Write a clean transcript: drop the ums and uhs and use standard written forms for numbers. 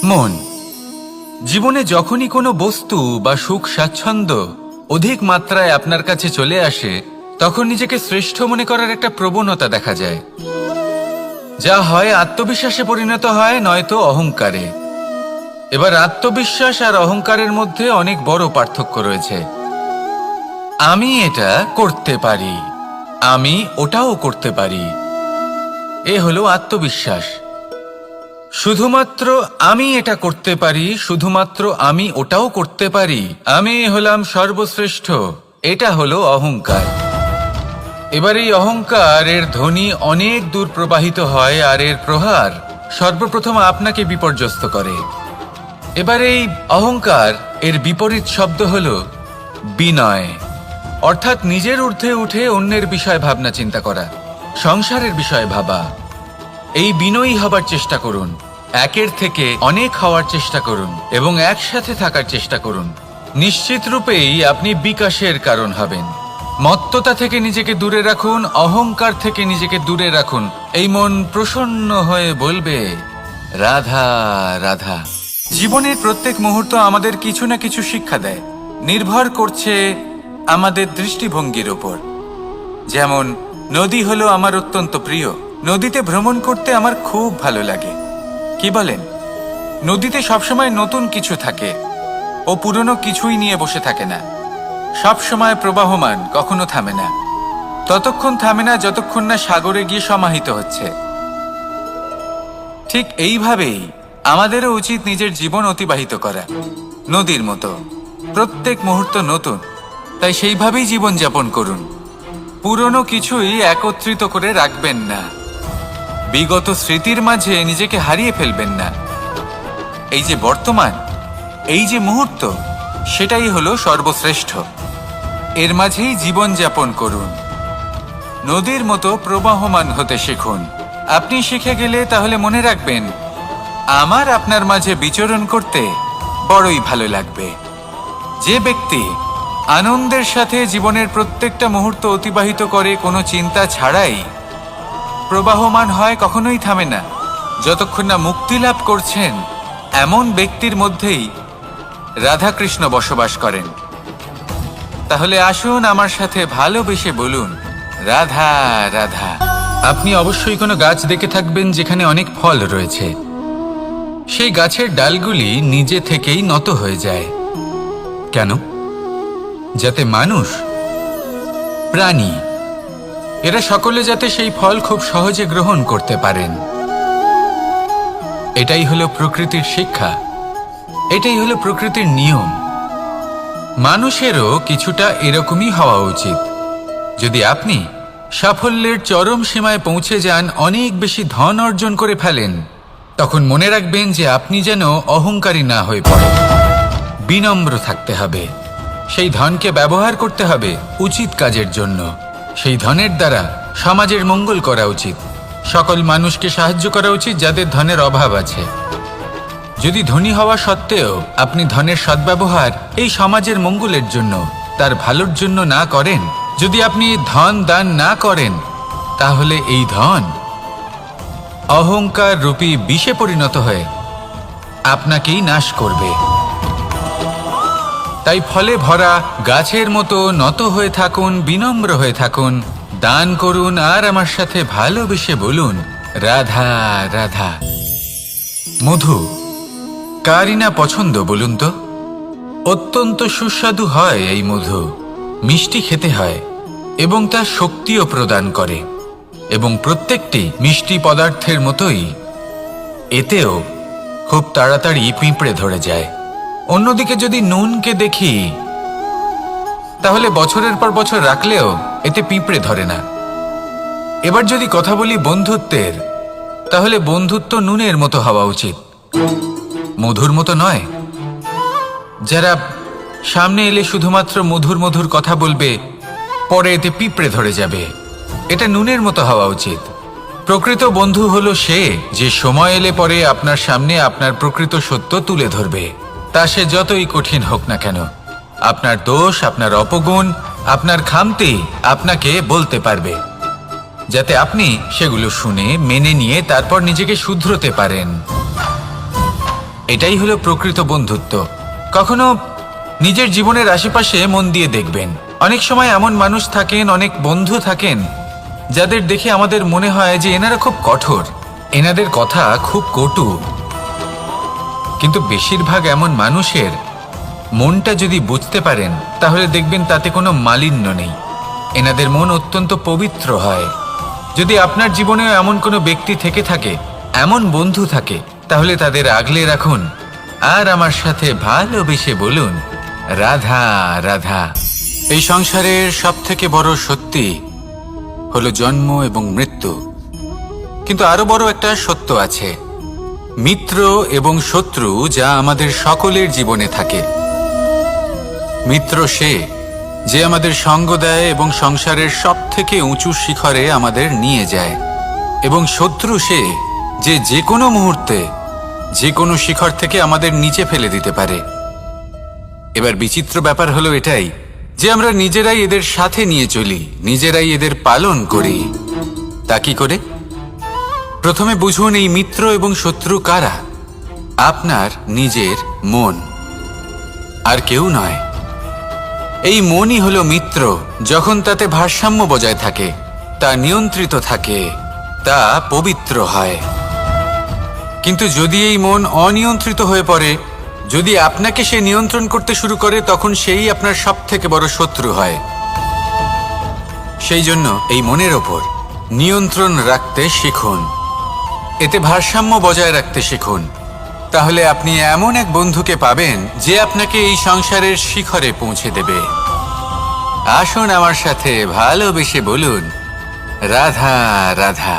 মন। জীবনে যখনই কোনো বস্তু বা সুখ স্বাচ্ছন্দ্য অধিক মাত্রায় আপনার কাছে চলে আসে, তখন নিজেকে শ্রেষ্ঠ মনে করার একটা প্রবণতা দেখা যায়, যা হয় আত্মবিশ্বাসে পরিণত হয়, নয়তো অহংকারে। এবার আত্মবিশ্বাস আর অহংকারের মধ্যে অনেক বড় পার্থক্য রয়েছে। আমি এটা করতে পারি, আমি ওটাও করতে পারি, এ হলো আত্মবিশ্বাস। শুধুমাত্র আমি এটা করতে পারি, শুধুমাত্র আমি ওটাও করতে পারি, আমি হলাম সর্বশ্রেষ্ঠ, এটা হলো অহংকার। এবার এই অহংকার এর ধ্বনি অনেক দূর প্রবাহিত হয়, আর এর প্রহার সর্বপ্রথম আপনাকে বিপর্যস্ত করে। এবার এই অহংকার এর বিপরীত শব্দ হলো বিনয়, অর্থাৎ নিজের ঊর্ধ্বে উঠে অন্যের বিষয়ে ভাবনা চিন্তা করা, সংসারের বিষয়ে ভাবা। এই বিনয়ী হবার চেষ্টা করুন, একের থেকে অনেক হওয়ার চেষ্টা করুন এবং একসাথে থাকার চেষ্টা করুন। নিশ্চিত রূপেই আপনি বিকাশের কারণ হবেন। মত্ততা থেকে নিজেকে দূরে রাখুন, অহংকার থেকে নিজেকে দূরে রাখুন। এই মন প্রসন্ন হয়ে বলবে, রাধা রাধা। জীবনের প্রত্যেক মুহূর্ত আমাদের কিছু না কিছু শিক্ষা দেয়, নির্ভর করছে আমাদের দৃষ্টিভঙ্গির ওপর। যেমন নদী হলো আমার অত্যন্ত প্রিয়, নদীতে ভ্রমণ করতে আমার খুব ভালো লাগে। কি বলেন? নদীতে সবসময় নতুন কিছু থাকে, ও পুরনো কিছুই নিয়ে বসে থাকে না, সবসময় প্রবাহমান, কখনো থামে না। ততক্ষণ থামে না যতক্ষণ না সাগরে গিয়ে সমাহিত হচ্ছে। ঠিক এইভাবেই আমাদেরও উচিত নিজের জীবন অতিবাহিত করা, নদীর মতো। প্রত্যেক মুহূর্ত নতুন, তাই সেইভাবেই জীবন যাপন করুন। পুরনো কিছুই একত্রিত করে রাখবেন না, বিগত স্মৃতির মাঝে নিজেকে হারিয়ে ফেলবেন না। এই যে বর্তমান, এই যে মুহূর্ত, সেটাই হলো সর্বশ্রেষ্ঠ। এর মাঝেই জীবন যাপন করুন, নদীর মতো প্রবাহমান হতে শিখুন। আপনি শিখে গেলে তাহলে মনে রাখবেন, আমার আপনার মাঝে বিচরণ করতে বড়ই ভালো লাগবে। যে ব্যক্তি আনন্দের সাথে জীবনের প্রত্যেকটা মুহূর্ত অতিবাহিত করে, কোনো চিন্তা ছাড়াই প্রবাহমান হয়, কখনোই থামে না, যতক্ষণ না মুক্তি লাভ করছেন, এমন ব্যক্তির মধ্যেই রাধাকৃষ্ণ বসবাস করেন। তাহলে আসুন আমার সাথে ভালোবেসে বলুন, রাধা রাধা। আপনি অবশ্যই কোনো গাছ দেখে থাকবেন যেখানে অনেক ফল রয়েছে। সেই গাছের ডালগুলি নিজে থেকেই নত হয়ে যায়। কেন? যাতে মানুষ, প্রাণী, এরা সকলে যাতে সেই ফল খুব সহজে গ্রহণ করতে পারেন। এটাই হলো প্রকৃতির শিক্ষা, এটাই হলো প্রকৃতির নিয়ম। মানুষেরও কিছুটা এরকমই হওয়া উচিত। যদি আপনি সাফল্যের চরম সীমায় পৌঁছে যান, অনেক বেশি ধন অর্জন করে ফেলেন, তখন মনে রাখবেন যে আপনি যেন অহংকারী না হয়ে পড়েন। বিনম্র থাকতে হবে, সেই ধনকে ব্যবহার করতে হবে উচিত কাজের জন্য। সেই ধনের দ্বারা সমাজের মঙ্গল করা উচিত, সকল মানুষকে সাহায্য করা উচিত যাদের ধনের অভাব আছে। যদি ধনী হওয়া সত্ত্বেও আপনি ধনের সদ্ব্যবহার এই সমাজের মঙ্গলের জন্য, তার ভালোর জন্য না করেন, যদি আপনি ধন দান না করেন, তাহলে এই ধন অহংকার রূপী বিষে পরিণত হয়ে আপনাকেই নাশ করবে। তাই ফলে ভরা গাছের মতো নত হয়ে থাকুন, বিনম্র হয়ে থাকুন, দান করুন, আর আমার সাথে ভালোবেসে বলুন, রাধা রাধা। মধু কারই না পছন্দ বলুন তো? অত্যন্ত সুস্বাদু হয় এই মধু, মিষ্টি খেতে হয় এবং তা শক্তিও প্রদান করে। এবং প্রত্যেকটি মিষ্টি পদার্থের মতোই এতেও খুব তাড়াতাড়ি পিঁপড়ে ধরে যায়। অন্যদিকে যদি নুনকে দেখি, তাহলে বছরের পর বছর রাখলেও এতে পিঁপড়ে ধরে না। এবার যদি কথা বলি বন্ধুত্বের, তাহলে বন্ধুত্ব নুনের মতো হওয়া উচিত, মধুর মতো নয়। যারা সামনে এলে শুধুমাত্র মধুর মধুর কথা বলবে, পরে এতে পিঁপড়ে ধরে যাবে, এটা নুনের মতো হওয়া উচিত। প্রকৃত বন্ধু হলো সে যে সময় এলে পরে আপনার সামনে আপনার প্রকৃত সত্য তুলে ধরবে, তা সে যতই কঠিন হোক না কেন। আপনার দোষ, আপনার অপগুণ, আপনার খামতি আপনাকে বলতে পারবে, যাতে আপনি সেগুলো শুনে মেনে নিয়ে তারপর নিজেকে শুধরোতে পারেন। এটাই হলো প্রকৃত বন্ধুত্ব। কখনো নিজের জীবনের আশেপাশে মন দিয়ে দেখবেন, অনেক সময় এমন মানুষ থাকেন, অনেক বন্ধু থাকেন যাদের দেখে আমাদের মনে হয় যে এনারা খুব কঠোর, এনাদের কথা খুব কটু। কিন্তু বেশিরভাগ এমন মানুষের মনটা যদি বুঝতে পারেন তাহলে দেখবেন তাতে কোনো মালিন্য নেই, এনাদের মন অত্যন্ত পবিত্র হয়। যদি আপনার জীবনেও এমন কোনো ব্যক্তি থেকে থাকে, এমন বন্ধু থাকে, তাহলে তাদের আগলে রাখুন আর আমার সাথে ভালোবেসে বলুন, রাধা রাধা। এই সংসারের সবথেকে বড় সত্যি হলো জন্ম এবং মৃত্যু, কিন্তু আরো বড় একটা সত্য আছে, মিত্র এবং শত্রু, যা আমাদের সকলের জীবনে থাকে। মিত্র সে যে আমাদের সঙ্গ দেয় এবং সংসারের সবথেকে উঁচু শিখরে আমাদের নিয়ে যায়, এবং শত্রু সে যে যে কোনো মুহূর্তে যে কোনো শিখর থেকে আমাদের নিচে ফেলে দিতে পারে। এবার বিচিত্র ব্যাপার হলো এটাই যে আমরা নিজেরাই এদের সাথে নিয়ে চলি, নিজেরাই এদের পালন করি। তা কি করে? প্রথমে বুঝুন এই মিত্র এবং শত্রু কারা। আপনার নিজের মন, আর কেউ নয়। এই মনই হলো মিত্র যখন তাতে ভারসাম্য বজায় থাকে, তা নিয়ন্ত্রিত থাকে, তা পবিত্র হয়। কিন্তু যদি এই মন অনিয়ন্ত্রিত হয়ে পড়ে, যদি আপনাকে সে নিয়ন্ত্রণ করতে শুরু করে, তখন সেই আপনার সবথেকে বড় শত্রু হয়। সেই জন্য এই মনের ওপর নিয়ন্ত্রণ রাখতে শিখুন, এতে ভারসাম্য বজায় রাখতে শিখুন। তাহলে আপনি এমন এক বন্ধুকে পাবেন যে আপনাকে এই সংসারের শিখরে পৌঁছে দেবে। আসুন আমার সাথে ভালোবেসে বলুন, রাধা রাধা।